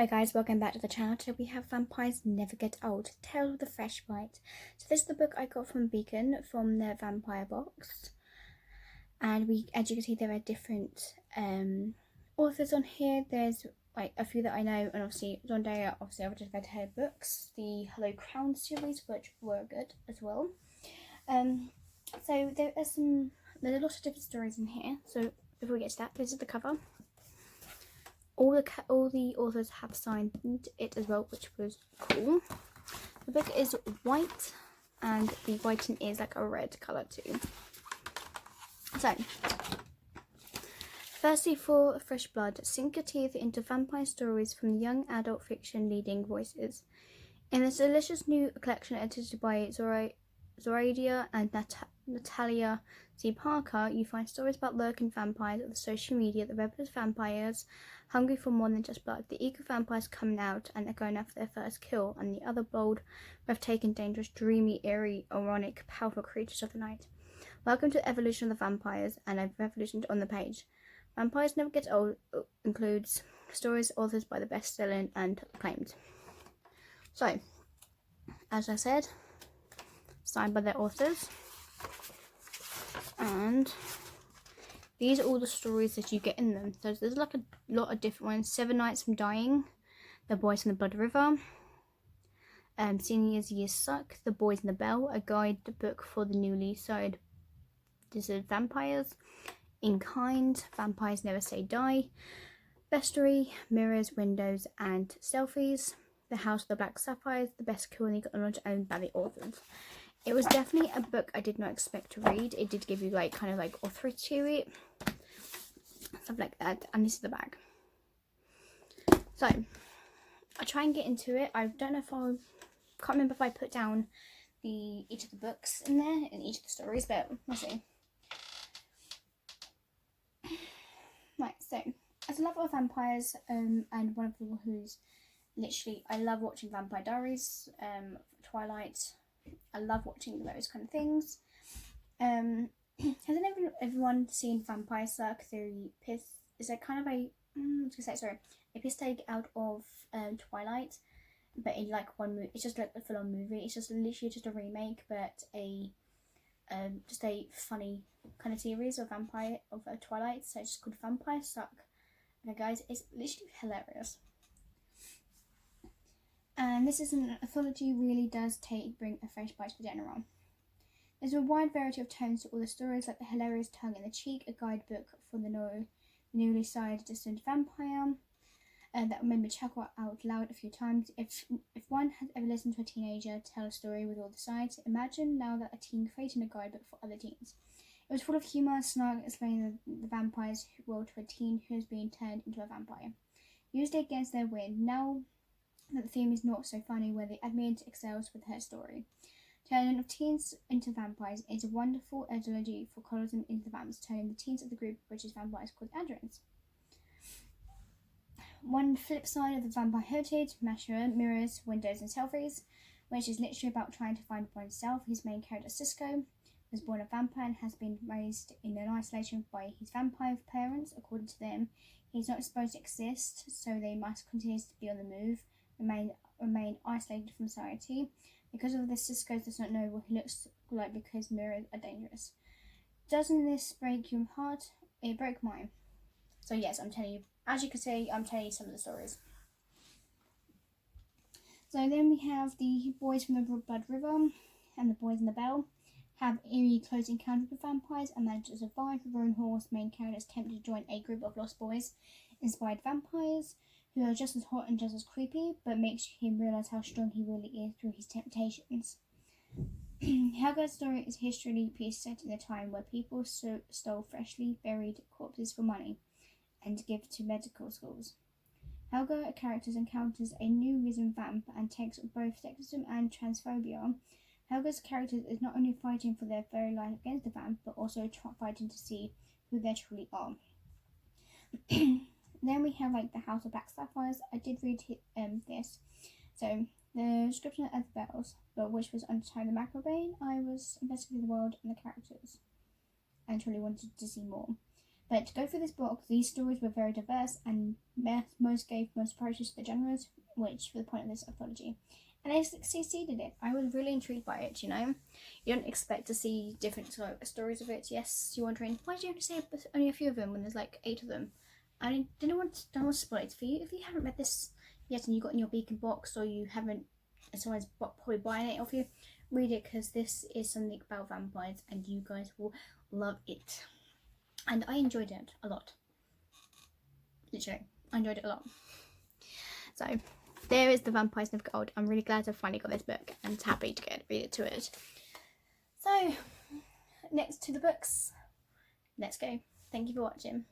guys, welcome back to the channel. Today we have Vampires Never Get Old, Tales of the Fresh Bite. So this is the book I got from Beacon from their vampire box. And as you can see, there are different authors on here. There's like a few that I know, and obviously Zoraida, I've just read her books, the Hello Crown series, which were good as well. So there's a lot of different stories in here. So before we get to that, this is the cover. All the authors have signed it as well, which was cool. The book is white, and the writing is like a red colour too. So, firstly, for fresh blood, sink your teeth into vampire stories from the young adult fiction leading voices. In this delicious new collection edited by Zoraida and Natalia C. Parker, you find stories about lurking vampires of the social media, the rebellious vampires hungry for more than just blood, the eager vampires coming out and are going after their first kill, and the other bold, breathtaking, dangerous, dreamy, eerie, ironic, powerful creatures of the night. Welcome to Evolution of the Vampires and a revolution on the page. Vampires Never Get Old includes stories authored by the best-selling and acclaimed. So, as I said, signed by their authors, and these are all the stories that you get in them. So there's like a lot of different ones. 7 Nights from Dying, The Boys in the Blood River, Senior's Years Suck, The Boys in the Bell, a guidebook for the newly sowed vampires, In Kind, Vampires Never Say Die, Bestiary, Mirrors, Windows and Selfies, The House of the Black Sapphires, The Best Kill in the Knowledge, owned by the authors. It was definitely a book I did not expect to read. It did give you like kind of like authority to it, stuff like that. And this is the bag. So I'll try and get into it. I don't know if can't remember if I put down each of the books in there and each of the stories, but we'll see. Right, so as a lover of vampires, and one of the people who's literally, I love watching Vampire Diaries, Twilight. I love watching those kind of things. Hasn't everyone seen Vampire Suck? Is it kind of a a piss take out of Twilight, but in like one movie. It's just like a full-on movie. It's just literally just a remake, but just a funny kind of series of Twilight. So it's just called Vampire Suck. Okay, guys, it's literally hilarious. And this is an anthology, really does bring a fresh bite to the genre. There's a wide variety of tones to all the stories, like the hilarious tongue in the cheek, a guidebook for the newly side distant vampire, that made me chuckle out loud a few times. If one has ever listened to a teenager tell a story with all the sides, imagine now that a teen creating a guidebook for other teens. It was full of humour, snark, explaining the vampire's world to a teen who is being turned into a vampire. Used against their win, now that the theme is not so funny, where the admin excels with her story. Turning of teens into vampires is a wonderful analogy for colorism into the vamps, turning the teens of the group, which is vampires, called androgens. One flip side of the vampire heritage, Mirrors, Windows and Selfies, which is literally about trying to find oneself. His main character, Cisco, was born a vampire and has been raised in an isolation by his vampire parents. According to them, he's not supposed to exist, so they must continue to be on the move, remain isolated from society. Because of this, Cisco does not know what he looks like because mirrors are dangerous. Doesn't this break your heart? It broke mine. So yes, I'm telling you, as you can see, I'm telling you some of the stories. So then we have the Boys from the Blood River and the Boys in the Bell. Have eerie close encounters with vampires and manage to survive. Roan Horse, main character, is tempted to join a group of lost boys inspired vampires who are just as hot and just as creepy, but makes him realise how strong he really is through his temptations. Helga's story is a history piece set in a time where people stole freshly buried corpses for money and give to medical schools. Helga, a character, encounters a new risen vamp and takes both sexism and transphobia. Helga's character is not only fighting for their very life against the vamp, but also fighting to see who they truly are. Then we have like the House of Black Sapphires. I did read this. So the description of the bells, but which was Undertone the Macrobane. I was investigating the world and the characters and truly wanted to see more. But to go through this book, these stories were very diverse and most gave most approaches to the genres, which were the point of this anthology. And they succeeded it. I was really intrigued by it, you know. You don't expect to see different stories of it. Yes, you're wondering, why did you have to say only a few of them when there's like 8 of them? I don't want to spoil it for you. If you haven't read this yet and you got in your beacon box, or you haven't, and someone's probably buying it off you, read it, because this is something about vampires and you guys will love it. And I enjoyed it a lot. Literally, I enjoyed it a lot. So there is The Vampire Sniff Gold. I'm really glad I finally got this book and happy to read it to it. So next to the books, let's go. Thank you for watching.